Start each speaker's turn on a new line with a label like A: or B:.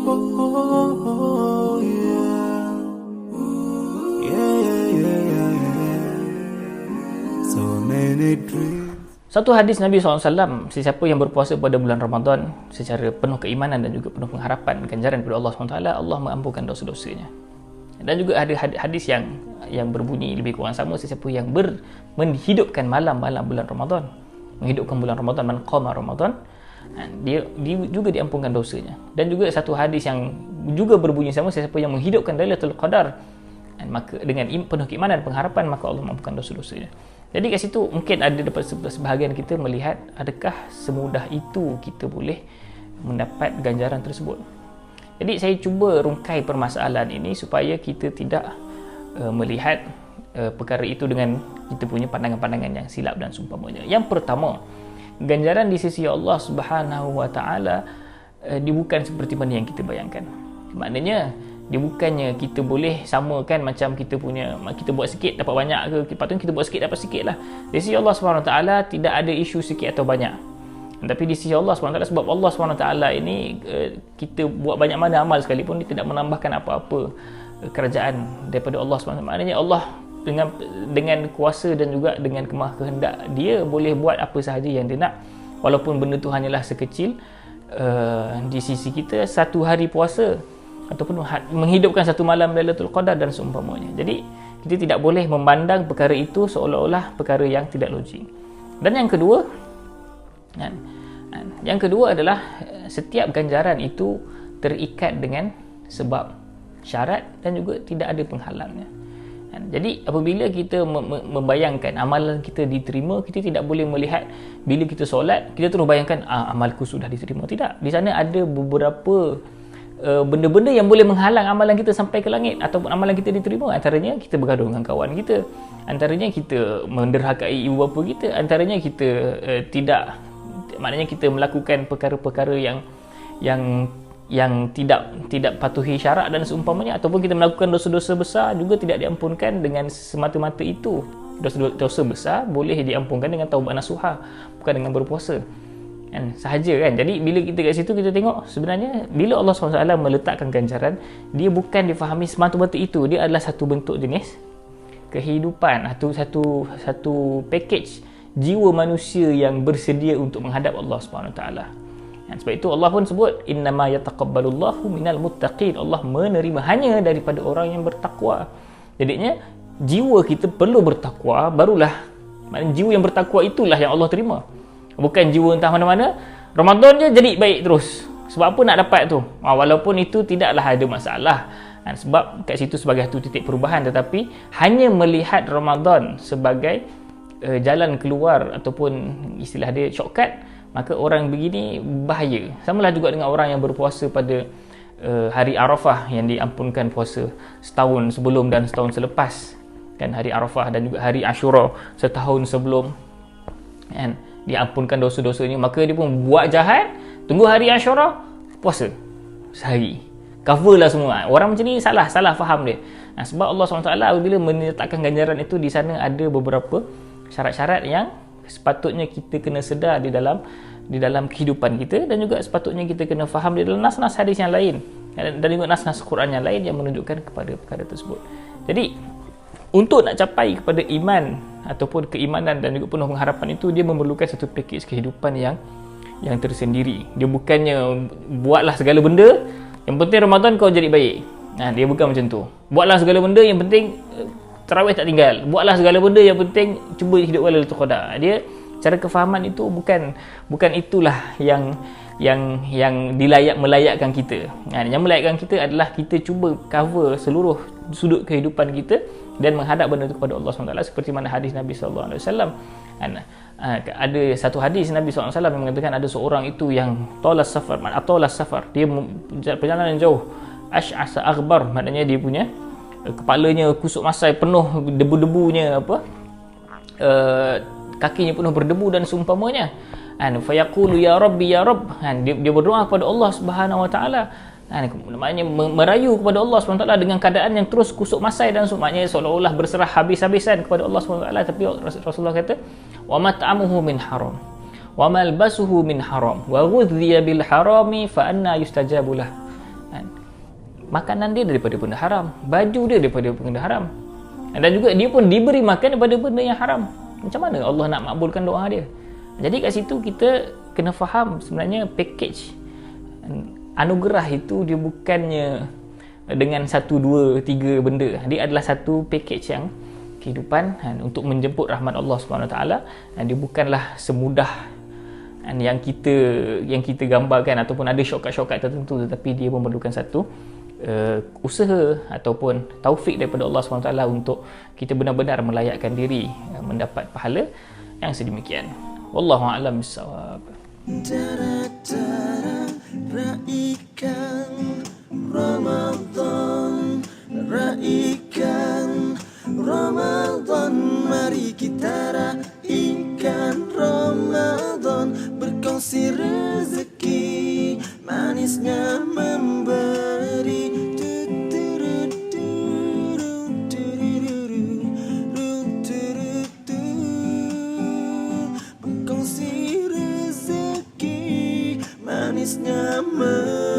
A: Oh, yeah. Yeah, yeah, yeah, yeah, yeah. So many dreams.
B: Satu hadis Nabi SAW, sesiapa yang berpuasa pada bulan Ramadan secara penuh keimanan dan juga penuh pengharapan ganjaran daripada Allah SWT, Allah mengampunkan dosa-dosanya. Dan juga ada hadis yang berbunyi lebih kurang sama, sesiapa yang menghidupkan malam-malam bulan Ramadan, menghidupkan bulan Ramadan, man qama Ramadan, dia juga diampunkan dosanya. Dan juga satu hadis yang juga berbunyi sama, sesiapa yang menghidupkan Lailatul Qadar, maka dengan penuh keimanan dan pengharapan, maka Allah mengampunkan dosa-dosanya. Jadi kat situ mungkin ada dapat sebahagian kita melihat, adakah semudah itu kita boleh mendapat ganjaran tersebut. Jadi saya cuba rungkai permasalahan ini supaya kita tidak melihat perkara itu dengan kita punya pandangan-pandangan yang silap dan seumpamanya. Yang pertama, ganjaran di sisi Allah Subhanahu Wa Taala dia bukan seperti mana yang kita bayangkan. Maknanya dia bukannya kita boleh samakan macam kita buat sikit dapat banyak ke, patutnya kita buat sikit dapat sikit lah. Di sisi Allah SWT tidak ada isu sikit atau banyak. Tapi di sisi Allah SWT, sebab Allah SWT ini kita buat banyak mana amal sekalipun, dia tidak menambahkan apa-apa kerajaan daripada Allah SWT. Maknanya Allah dengan kuasa dan juga dengan kemah kehendak dia boleh buat apa sahaja yang dia nak, walaupun benda tu hanyalah sekecil di sisi kita satu hari puasa ataupun menghidupkan satu malam Lailatul Qadar dan seumpamanya. Jadi kita tidak boleh memandang perkara itu seolah-olah perkara yang tidak logik. Dan yang kedua adalah setiap ganjaran itu terikat dengan sebab, syarat dan juga tidak ada penghalangnya. Jadi apabila kita membayangkan amalan kita diterima, kita tidak boleh melihat bila kita solat kita terus bayangkan amalku sudah diterima. Tidak. Di sana ada beberapa benda-benda yang boleh menghalang amalan kita sampai ke langit ataupun amalan kita diterima. Antaranya kita bergaduh dengan kawan kita, antaranya kita menderhakai ibu bapa kita, antaranya kita maknanya kita melakukan perkara-perkara yang tidak patuhi syarak dan seumpamanya, ataupun kita melakukan dosa-dosa besar juga tidak diampunkan dengan semata-mata itu. Dosa besar boleh diampunkan dengan taubat nasuha, bukan dengan berpuasa. Sahaja kan. Jadi bila kita kat situ, kita tengok sebenarnya bila Allah SWT meletakkan ganjaran, dia bukan difahami semata-mata itu, dia adalah satu bentuk jenis kehidupan, satu package jiwa manusia yang bersedia untuk menghadap Allah SWT. Sebab itu Allah pun sebut innama yataqabbalullahu minal muttaqin, Allah menerima hanya daripada orang yang bertakwa. Jadinya jiwa kita perlu bertakwa, barulah maknanya jiwa yang bertakwa itulah yang Allah terima. Bukan jiwa entah mana-mana Ramadan je jadi baik terus. Sebab apa nak dapat tu? Walaupun itu tidaklah ada masalah, sebab kat situ sebagai satu titik perubahan, tetapi hanya melihat Ramadan sebagai jalan keluar ataupun istilah dia shortcut, maka orang begini bahaya. Samalah juga dengan orang yang berpuasa pada hari Arafah yang diampunkan puasa setahun sebelum dan setahun selepas. Kan hari Arafah dan juga hari Ashura setahun sebelum, kan, diampunkan dosa-dosanya, maka dia pun buat jahat, tunggu hari Ashura puasa sehari, cover lah semua. Orang macam ni salah faham dia. Sebab Allah SWT apabila meletakkan ganjaran itu, di sana ada beberapa syarat-syarat yang sepatutnya kita kena sedar di dalam kehidupan kita, dan juga sepatutnya kita kena faham di dalam nas-nas hadis yang lain dan juga nas-nas Quran yang lain yang menunjukkan kepada perkara tersebut. Jadi untuk nak capai kepada iman ataupun keimanan dan juga penuh pengharapan itu, dia memerlukan satu pakej kehidupan yang tersendiri. Dia bukannya buatlah segala benda, yang penting Ramadan kau jadi baik. Dia bukan macam tu. Buatlah segala benda, yang penting tarawih tak tinggal. Buatlah segala benda, yang penting cuba hidupkan Lailatul Qadar. Dia cara kefahaman itu bukan itulah yang melayakkan kita. Yang melayakkan kita adalah kita cuba cover seluruh sudut kehidupan kita dan menghadap benda itu kepada Allah SWT, seperti mana hadis Nabi SAW. Ada satu hadis Nabi SAW yang mengatakan ada seorang itu yang tolas safar, dia perjalanan jauh, ash'asa aghbar, maknanya dia punya kepalanya kusuk masai, penuh debu-debunya, kakinya penuh berdebu dan seumpamanya. Fayaqulu ya rabbi ya rabb, dia berdoa kepada Allah Subhanahu wa taala, maknanya merayu kepada Allah SWT dengan keadaan yang terus kusuk masai dan maknanya seolah-olah berserah habis-habisan kepada Allah SWT. Tapi Rasulullah kata, wa mat'amuhu min haram wa malbasuhu min haram wa ghudhiya bil harami fa anna yustajabu lah. makanan dia daripada benda haram, baju dia daripada benda haram, dan juga dia pun diberi makan daripada benda yang haram. Macam mana Allah nak makbulkan doa dia? Jadi kat situ kita kena faham sebenarnya package anugerah itu dia bukannya dengan 1, 2, 3 benda. Dia adalah satu package yang kehidupan untuk menjemput rahmat Allah SWT. Dia bukanlah semudah yang kita gambarkan ataupun ada shortcut tertentu, tetapi dia memerlukan satu usaha ataupun taufik daripada Allah SWT untuk kita benar-benar melayakkan diri mendapat pahala yang sedemikian. Wallahu a'lam bissawab.
A: Raikan Ramadan, raikan Ramadan, mari kita raikan Ramadan, berkongsi rezeki, manisnya memberi. Berkongsi rezeki, manisnya memberi.